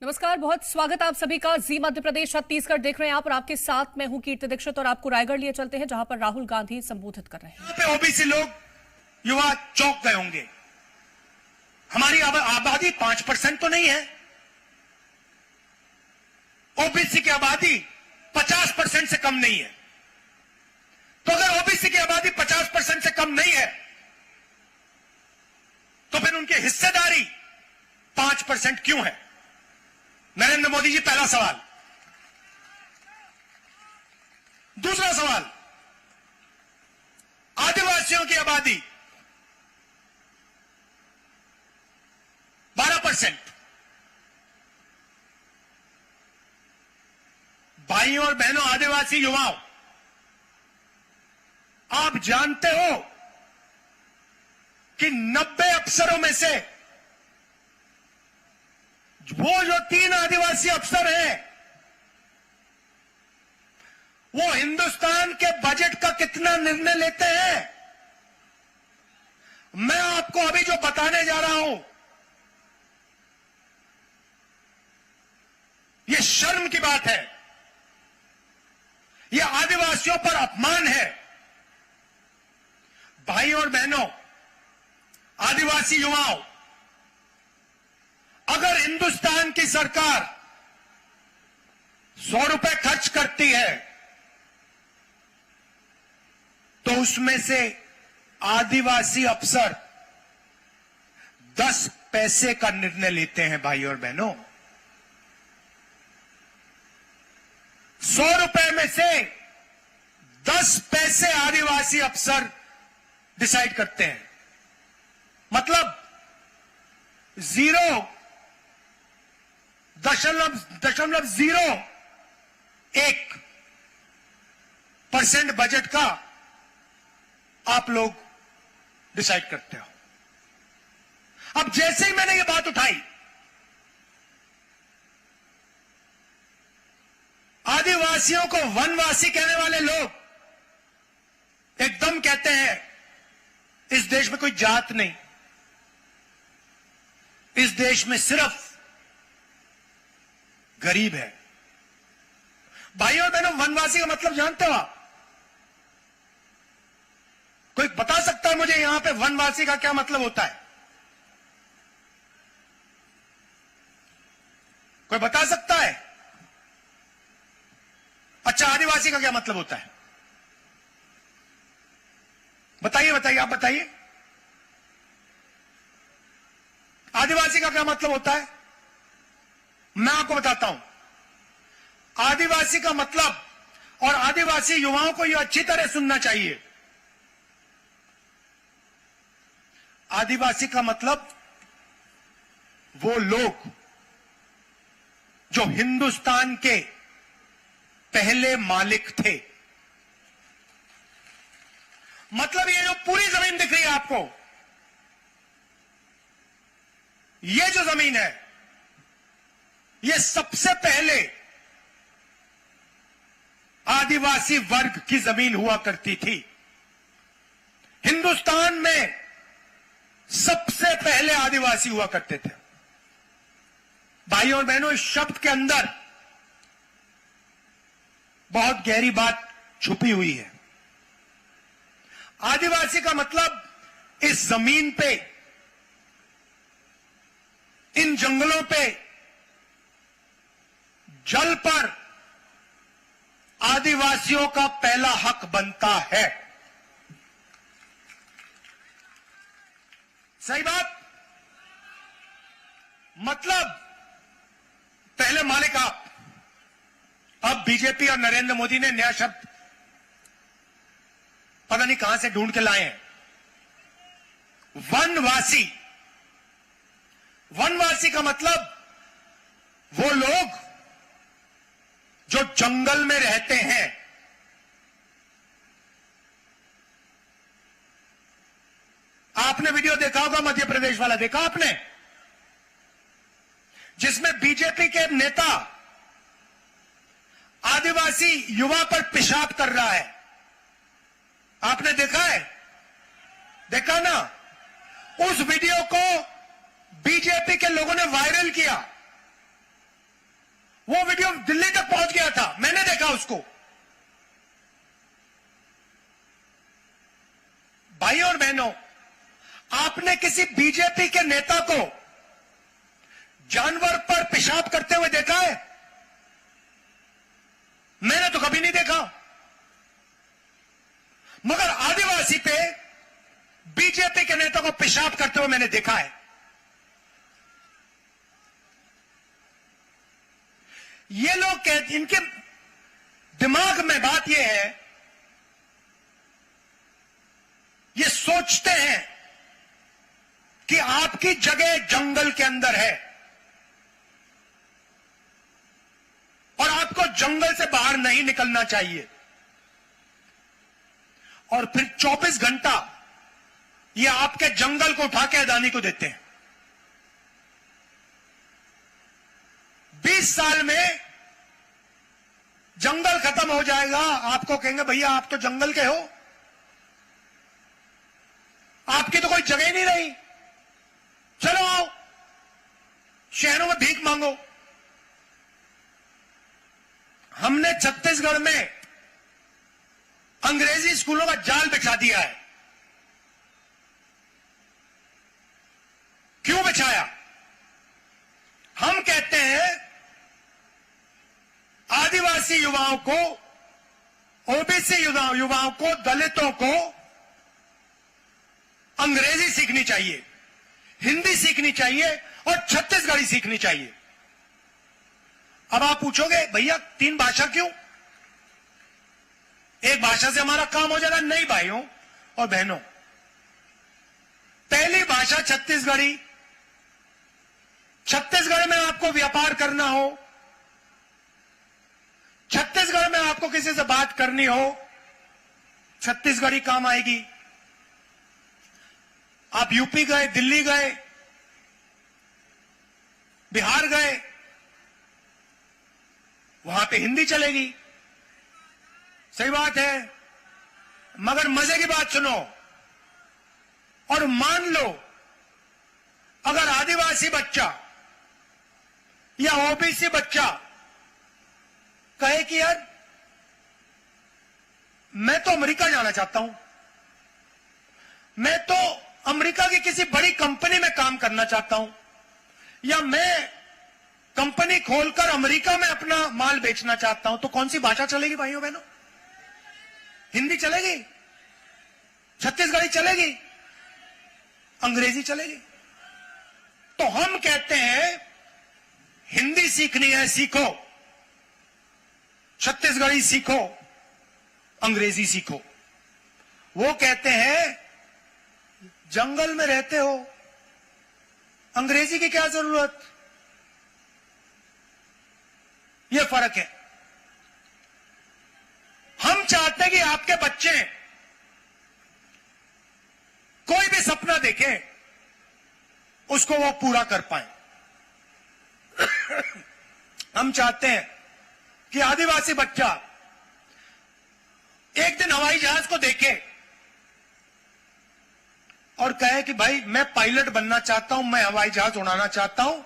नमस्कार, बहुत स्वागत आप सभी का। जी मध्य प्रदेश छत्तीसगढ़ देख रहे हैं आप और आपके साथ मैं हूं कीर्ति दीक्षित और आपको रायगढ़ लिए चलते हैं जहां पर राहुल गांधी संबोधित कर रहे हैं। यहाँ पे ओबीसी लोग युवा चौंक गए होंगे। हमारी आबादी 5% तो नहीं है। ओबीसी की आबादी 50% से कम नहीं है। तो अगर ओबीसी की आबादी 50% से कम नहीं है तो फिर उनकी हिस्सेदारी 5% क्यों है? नरेंद्र मोदी जी, पहला सवाल। दूसरा सवाल, आदिवासियों की आबादी 12%। भाइयों और बहनों, आदिवासी युवाओं, आप जानते हो कि 90 अफसरों में से वो जो 3 आदिवासी अफसर हैं वो हिंदुस्तान के बजट का कितना निर्णय लेते हैं? मैं आपको अभी जो बताने जा रहा हूं, यह शर्म की बात है। यह आदिवासियों पर अपमान है। भाइयों और बहनों, आदिवासी युवाओं, अगर हिंदुस्तान की सरकार 100 रुपए खर्च करती है तो उसमें से आदिवासी अफसर 10 पैसे का निर्णय लेते हैं। भाइयों और बहनों, 100 रुपए में से 10 पैसे आदिवासी अफसर डिसाइड करते हैं। मतलब 0.01% बजट का आप लोग डिसाइड करते हो। अब जैसे ही मैंने ये बात उठाई, आदिवासियों को वनवासी कहने वाले लोग एकदम कहते हैं इस देश में कोई जात नहीं, इस देश में सिर्फ गरीब है। भाइयों और बहनों, वनवासी का मतलब जानते हो आप? कोई बता सकता है मुझे यहां पे वनवासी का क्या मतलब होता है? कोई बता सकता है? अच्छा, आदिवासी का क्या मतलब होता है? बताइए बताइए, आप बताइए। आदिवासी का क्या मतलब होता है? मैं आपको बताता हूं। आदिवासी का मतलब, और आदिवासी युवाओं को यह अच्छी तरह सुनना चाहिए, आदिवासी का मतलब वो लोग जो हिंदुस्तान के पहले मालिक थे। मतलब ये जो पूरी जमीन दिख रही है आपको, ये जो जमीन है, ये सबसे पहले आदिवासी वर्ग की जमीन हुआ करती थी। हिंदुस्तान में सबसे पहले आदिवासी हुआ करते थे। भाइयों और बहनों, इस शब्द के अंदर बहुत गहरी बात छुपी हुई है। आदिवासी का मतलब इस जमीन पे, इन जंगलों पे, जल पर आदिवासियों का पहला हक बनता है। सही बात? मतलब पहले मालिक आप। अब बीजेपी और नरेंद्र मोदी ने नया शब्द पता नहीं कहां से ढूंढ के लाए हैं, वनवासी। वनवासी का मतलब वो लोग जो जंगल में रहते हैं। आपने वीडियो देखा होगा, मध्य प्रदेश वाला देखा आपने, जिसमें बीजेपी के नेता आदिवासी युवा पर पेशाब कर रहा है। आपने देखा है? देखा ना? उस वीडियो को बीजेपी के लोगों ने वायरल किया दिल्ली तक पहुंच गया था, मैंने देखा उसको। भाइयों और बहनों, आपने किसी बीजेपी के नेता को जानवर पर पेशाब करते हुए देखा है? मैंने तो कभी नहीं देखा। मगर आदिवासी पे बीजेपी के नेता को पेशाब करते हुए मैंने देखा है। ये लोग कहते, इनके दिमाग में बात यह है, ये सोचते हैं कि आपकी जगह जंगल के अंदर है और आपको जंगल से बाहर नहीं निकलना चाहिए। और फिर 24 घंटा ये आपके जंगल को उठा के अदानी को देते हैं। 20 साल में जंगल खत्म हो जाएगा, आपको कहेंगे भैया आप तो जंगल के हो, आपकी तो कोई जगह ही नहीं रही, चलो आओ शहरों में भीख मांगो। हमने छत्तीसगढ़ में अंग्रेजी स्कूलों का जाल बिछा दिया है। क्यों बिछाया? हम कहते हैं आदिवासी युवाओं को, ओबीसी युवाओं को, दलितों को अंग्रेजी सीखनी चाहिए, हिंदी सीखनी चाहिए और छत्तीसगढ़ी सीखनी चाहिए। अब आप पूछोगे भैया 3 भाषा क्यों? एक भाषा से हमारा काम हो जाएगा? नहीं भाइयों और बहनों, पहली भाषा छत्तीसगढ़ी। छत्तीसगढ़ में आपको व्यापार करना हो, छत्तीसगढ़ में आपको किसी से बात करनी हो, छत्तीसगढ़ी काम आएगी। आप यूपी गए, दिल्ली गए, बिहार गए, वहां पे हिंदी चलेगी, सही बात है। मगर मजे की बात सुनो, और मान लो अगर आदिवासी बच्चा या ओबीसी बच्चा कहे कि यार मैं तो अमेरिका जाना चाहता हूं, मैं तो अमेरिका की किसी बड़ी कंपनी में काम करना चाहता हूं, या मैं कंपनी खोलकर अमेरिका में अपना माल बेचना चाहता हूं, तो कौन सी भाषा चलेगी भाइयों बहनों? हिंदी चलेगी, छत्तीसगढ़ी चलेगी, अंग्रेजी चलेगी। तो हम कहते हैं हिंदी सीखनी है, सीखो, छत्तीसगढ़ी सीखो, अंग्रेजी सीखो। वो कहते हैं जंगल में रहते हो, अंग्रेजी की क्या जरूरत? ये फर्क है। हम चाहते हैं कि आपके बच्चे कोई भी सपना देखें, उसको वो पूरा कर पाए। हम चाहते हैं कि आदिवासी बच्चा एक दिन हवाई जहाज को देखे और कहे कि भाई मैं पायलट बनना चाहता हूं, मैं हवाई जहाज उड़ाना चाहता हूं,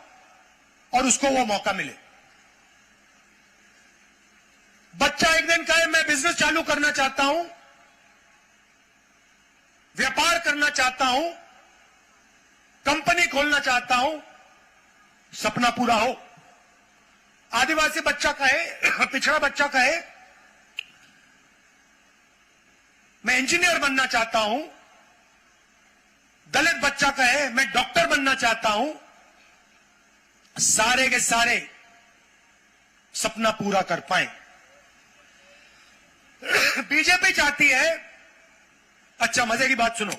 और उसको वो मौका मिले। बच्चा एक दिन कहे मैं बिजनेस चालू करना चाहता हूं, व्यापार करना चाहता हूं, कंपनी खोलना चाहता हूं, सपना पूरा हो। आदिवासी बच्चा कहे, पिछड़ा बच्चा कहे मैं इंजीनियर बनना चाहता हूं, दलित बच्चा कहे मैं डॉक्टर बनना चाहता हूं, सारे के सारे सपना पूरा कर पाए। बीजेपी चाहती है, अच्छा मजे की बात सुनो,